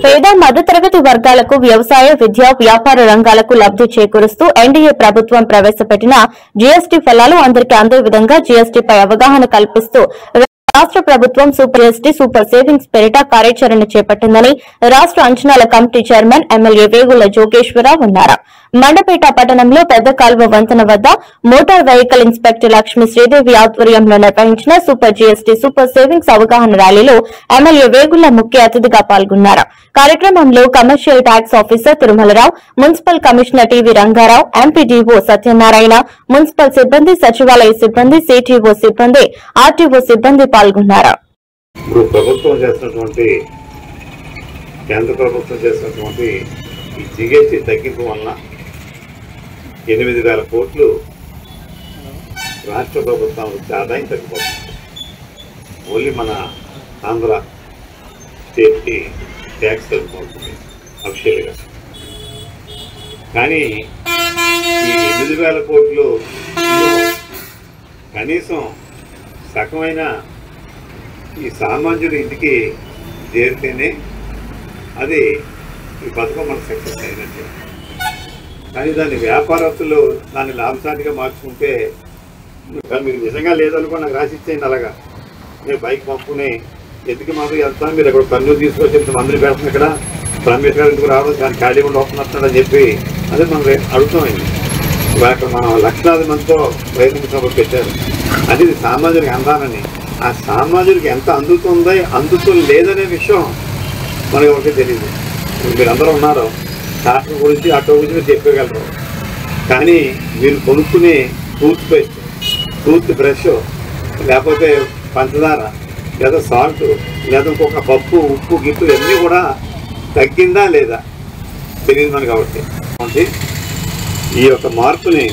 పేద మధ్యతరగతి వర్గాలకు వ్యవసాయ, విద్య, వ్యాపార రంగాలకు లబ్ది చేకూరుస్తూ ఎన్డీఏ ప్రభుత్వం ప్రవేశపెట్టిన జీఎస్టీ ఫలాలు అందరికీ అందే విధంగా జీఎస్టీపై అవగాహన కల్పిస్తూ రాష్ట్ర ప్రభుత్వం సూపర్ జీఎస్టీ సూపర్ సేవింగ్స్ పేరిట కార్యాచరణ చేపట్టిందని రాష్ట్ర అంచనాల కమిటీ చైర్మన్ ఎమ్మెల్యే వేగుల జోగేశ్వరరావు అన్నారు. మండపేట పట్టణంలో పెద్ద కాల్వ వంతెన వద్ద motor vehicle inspector Lakshmi Sridevi ఆధ్వర్యంలో నిర్వహించిన సూపర్ జీఎస్టీ సూపర్ సేవింగ్స్ అవగాహన ర్యాలీలో ఎమ్మెల్యే వేగుల ముఖ్య అతిథిగా పాల్గొన్నారు. కార్యక్రమంలో commercial tax officer Tirumalarao, municipal commissioner T V Rangarao, MPDO Satyanarayana, municipal సిబ్బంది, సచివాలయ సిబ్బంది, సిటీఓ సిబ్బంది, ఆర్టీఓ సిబ్బంది పాల్గొన్నారు. కేంద్ర ప్రభుత్వం చేసినటువంటి ఈ జీఎస్టీ తగ్గింపు వలన 8,000 కోట్లు రాష్ట్ర ప్రభుత్వం వచ్చే ఆదాయం తగ్గిపోతుంది. ఓన్లీ మన ఆంధ్ర స్టేట్కి ట్యాక్స్ తగ్గిపోతుంది అఫిషియల్గా. కానీ ఈ 8,000 కోట్లు కనీసం సగమైన ఈ సామాన్యుడి ఇంటికి చేరితేనే అది ఈ పథకం మనకు సక్సెస్ అయినట్టే. కానీ దాన్ని వ్యాపారస్తులు దాన్ని లాభసాటిగా మార్చుకుంటే మీకు నిజంగా లేదనుకో నాకు రాసిచ్చేయండి. అలాగా నేను బైక్ పంపుని ఎందుకు మాకు వెళ్తాను, మీరు అక్కడ కర్నూలు తీసుకొచ్చి మందులు పెడుతున్నా ఇక్కడ అంబేద్కర్ గారు ఎందుకు రావడం, దాన్ని ఖాళీ కూడా వస్తున్నట్టు అని చెప్పి అదే మనం అడుగుతామండి. అక్కడ మనం లక్షలాది మందితో రైతు సభ పెట్టారు. అది సామాజిక అందానని, ఆ సామాజిక ఎంత అందుతుందో అందుతూ లేదనే విషయం మనకి ఒకటి తెలియదు. మీరందరూ ఉన్నారు, ట్రాక్టర్ గురించి ఆటో గురించి మీరు చెప్పగలరు. కానీ మీరు కొనుక్కునే టూత్ పేస్ట్, టూత్ బ్రష్, లేకపోతే పంచదార, లేదా సాల్ట్, లేదా ఇంకొక పప్పు, ఉప్పు, గిప్పు ఇవన్నీ కూడా తగ్గిందా లేదా తెలియదు మనకి. కాబట్టి ఈ యొక్క మార్పుని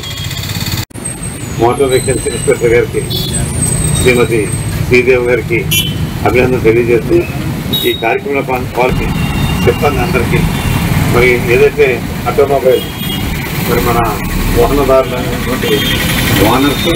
మోటార్ వెహికల్స్ ఇన్స్పెక్టర్ గారికి, శ్రీమతి శ్రీదేవి గారికి అభినందన తెలియజేస్తూ ఈ కార్యక్రమంలో పాల్గొని సిబ్బంది అందరికీ, మరి ఏదైతే ఆటోమొబైల్ మరి మన వాహనదారులైనటువంటి ఓనర్స్